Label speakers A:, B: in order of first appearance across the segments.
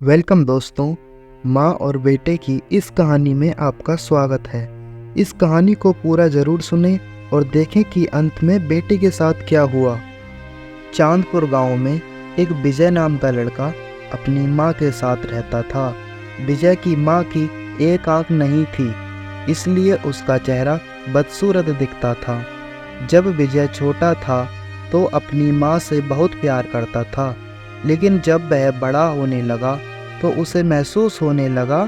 A: Welcome दोस्तों, माँ और बेटे की इस कहानी में आपका स्वागत है। इस कहानी को पूरा ज़रूर सुनें और देखें कि अंत में बेटे के साथ क्या हुआ। चांदपुर गांव में एक विजय नाम का लड़का अपनी माँ के साथ रहता था। विजय की माँ की एक आंख नहीं थी, इसलिए उसका चेहरा बदसूरत दिखता था। जब विजय छोटा था तो अपनी माँ से बहुत प्यार करता था, लेकिन जब वह बड़ा होने लगा तो उसे महसूस होने लगा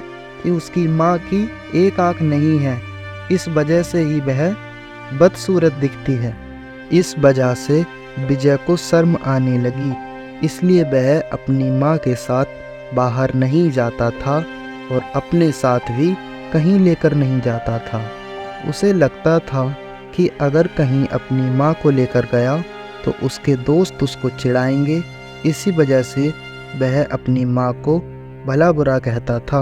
A: कि उसकी माँ की एक आंख नहीं है। इस वजह से ही वह बदसूरत दिखती है। इस वजह से विजय को शर्म आने लगी, इसलिए वह अपनी माँ के साथ बाहर नहीं जाता था और अपने साथ भी कहीं लेकर नहीं जाता था। उसे लगता था कि अगर कहीं अपनी माँ को लेकर गया तो उसके दोस्त उसको चिढ़ाएंगे। इसी वजह से वह अपनी माँ को भला बुरा कहता था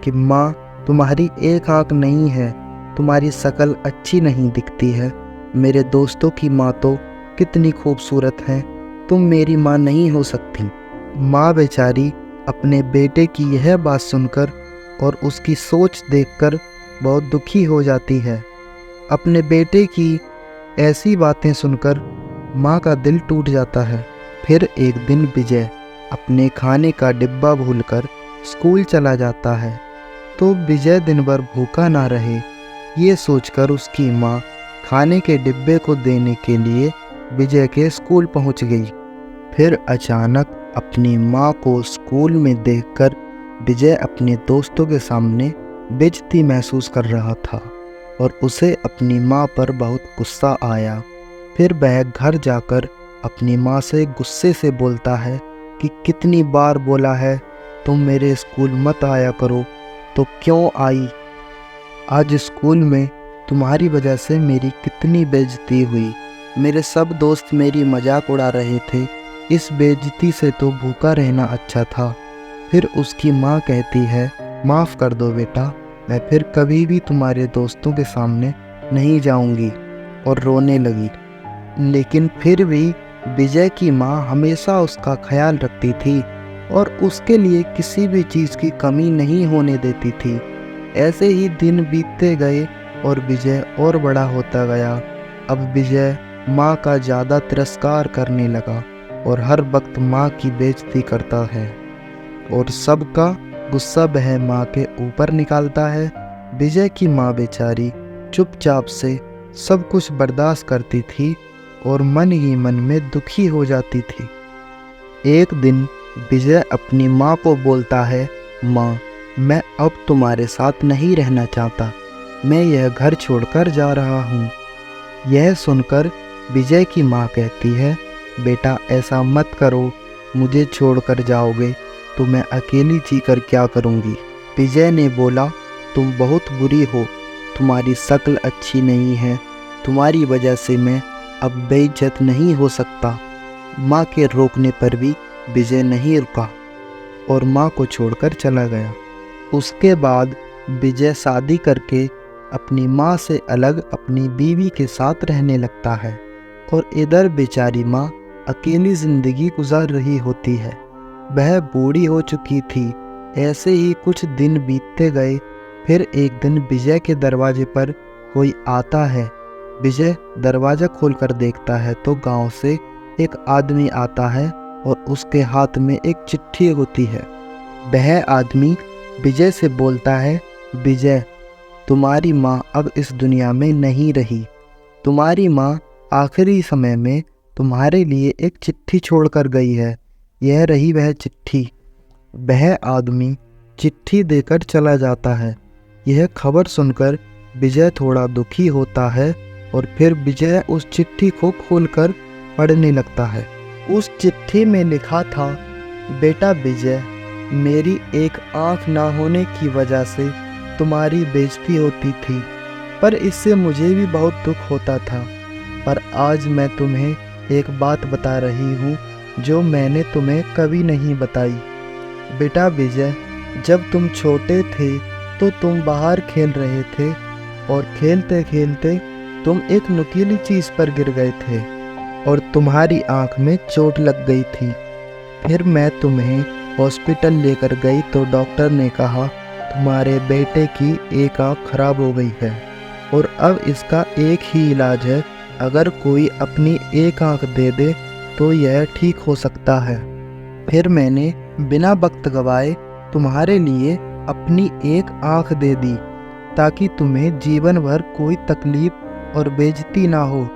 A: कि माँ, तुम्हारी एक आंख नहीं है, तुम्हारी शक्ल अच्छी नहीं दिखती है। मेरे दोस्तों की माँ तो कितनी खूबसूरत है, तुम मेरी माँ नहीं हो सकती। माँ बेचारी अपने बेटे की यह बात सुनकर और उसकी सोच देखकर बहुत दुखी हो जाती है। अपने बेटे की ऐसी बातें सुनकर माँ का दिल टूट जाता है। फिर एक दिन विजय अपने खाने का डिब्बा भूलकर स्कूल चला जाता है, तो विजय दिन भर भूखा ना रहे, ये सोचकर उसकी माँ खाने के डिब्बे को देने के लिए विजय के स्कूल पहुंच गई। फिर अचानक अपनी माँ को स्कूल में देखकर विजय अपने दोस्तों के सामने बेइज्जती महसूस कर रहा था और उसे अपनी माँ पर बहुत गुस्सा आया। फिर वह घर जाकर अपनी माँ से गुस्से से बोलता है कि कितनी बार बोला है तुम मेरे स्कूल मत आया करो, तो क्यों आई? आज स्कूल में तुम्हारी वजह से मेरी कितनी बेइज्जती हुई। मेरे सब दोस्त मेरी मजाक उड़ा रहे थे, इस बेइज्जती से तो भूखा रहना अच्छा था। फिर उसकी माँ कहती है, माफ़ कर दो बेटा, मैं फिर कभी भी तुम्हारे दोस्तों के सामने नहीं जाऊंगी, और रोने लगी। लेकिन फिर भी विजय की माँ हमेशा उसका ख्याल रखती थी और उसके लिए किसी भी चीज़ की कमी नहीं होने देती थी। ऐसे ही दिन बीतते गए और विजय और बड़ा होता गया। अब विजय माँ का ज़्यादा तिरस्कार करने लगा और हर वक्त माँ की बेइज्जती करता है और सबका गुस्सा वह माँ के ऊपर निकालता है। विजय की माँ बेचारी चुपचाप से सब कुछ बर्दाश्त करती थी और मन ही मन में दुखी हो जाती थी। एक दिन विजय अपनी माँ को बोलता है, माँ, मैं अब तुम्हारे साथ नहीं रहना चाहता, मैं यह घर छोड़कर जा रहा हूँ। यह सुनकर विजय की माँ कहती है, बेटा ऐसा मत करो, मुझे छोड़कर जाओगे तो मैं अकेली जीकर क्या करूँगी। विजय ने बोला, तुम बहुत बुरी हो, तुम्हारी शक्ल अच्छी नहीं है, तुम्हारी वजह से मैं अब बेइज्जत नहीं हो सकता। माँ के रोकने पर भी विजय नहीं रुका और माँ को छोड़कर चला गया। उसके बाद विजय शादी करके अपनी माँ से अलग अपनी बीवी के साथ रहने लगता है और इधर बेचारी माँ अकेली ज़िंदगी गुजार रही होती है। वह बूढ़ी हो चुकी थी। ऐसे ही कुछ दिन बीतते गए। फिर एक दिन विजय के दरवाजे पर कोई आता है। विजय दरवाज़ा खोलकर देखता है तो गांव से एक आदमी आता है और उसके हाथ में एक चिट्ठी होती है। वह आदमी विजय से बोलता है, विजय, तुम्हारी माँ अब इस दुनिया में नहीं रही। तुम्हारी माँ आखिरी समय में तुम्हारे लिए एक चिट्ठी छोड़कर गई है। यह रही वह चिट्ठी। वह आदमी चिट्ठी देकर चला जाता है। यह खबर सुनकर विजय थोड़ा दुखी होता है और फिर विजय उस चिट्ठी को खोलकर पढ़ने लगता है। उस चिट्ठी में लिखा था, बेटा विजय, मेरी एक आंख ना होने की वजह से तुम्हारी बेइज्जती होती थी, पर इससे मुझे भी बहुत दुख होता था। पर आज मैं तुम्हें एक बात बता रही हूँ जो मैंने तुम्हें कभी नहीं बताई। बेटा विजय, जब तुम छोटे थे तो तुम बाहर खेल रहे थे और खेलते खेलते तुम एक नुकीली चीज़ पर गिर गए थे और तुम्हारी आंख में चोट लग गई थी। फिर मैं तुम्हें हॉस्पिटल लेकर गई तो डॉक्टर ने कहा तुम्हारे बेटे की एक आँख खराब हो गई है और अब इसका एक ही इलाज है, अगर कोई अपनी एक आँख दे दे तो यह ठीक हो सकता है। फिर मैंने बिना वक्त गवाए तुम्हारे लिए अपनी एक आँख दे दी ताकि तुम्हें जीवन भर कोई तकलीफ और बेइज्जती ना हो।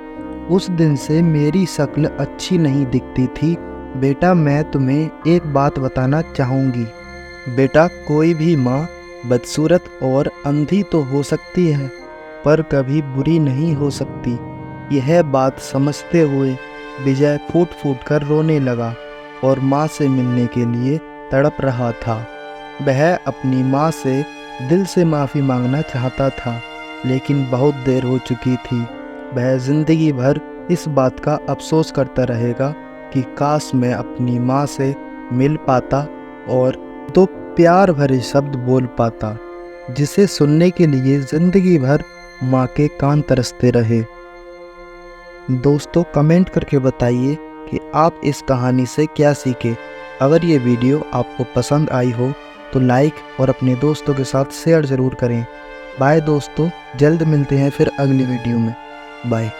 A: उस दिन से मेरी शक्ल अच्छी नहीं दिखती थी। बेटा मैं तुम्हें एक बात बताना चाहूँगी। बेटा कोई भी माँ बदसूरत और अंधी तो हो सकती है पर कभी बुरी नहीं हो सकती। यह बात समझते हुए विजय फूट फूट कर रोने लगा और माँ से मिलने के लिए तड़प रहा था। वह अपनी माँ से दिल से माफ़ी मांगना चाहता था लेकिन बहुत देर हो चुकी थी। वह ज़िंदगी भर इस बात का अफसोस करता रहेगा कि काश मैं अपनी माँ से मिल पाता और दो प्यार भरे शब्द बोल पाता जिसे सुनने के लिए ज़िंदगी भर माँ के कान तरसते रहे। दोस्तों कमेंट करके बताइए कि आप इस कहानी से क्या सीखे। अगर ये वीडियो आपको पसंद आई हो तो लाइक और अपने दोस्तों के साथ शेयर ज़रूर करें। बाय दोस्तों, जल्द मिलते हैं फिर अगली वीडियो में। बाय।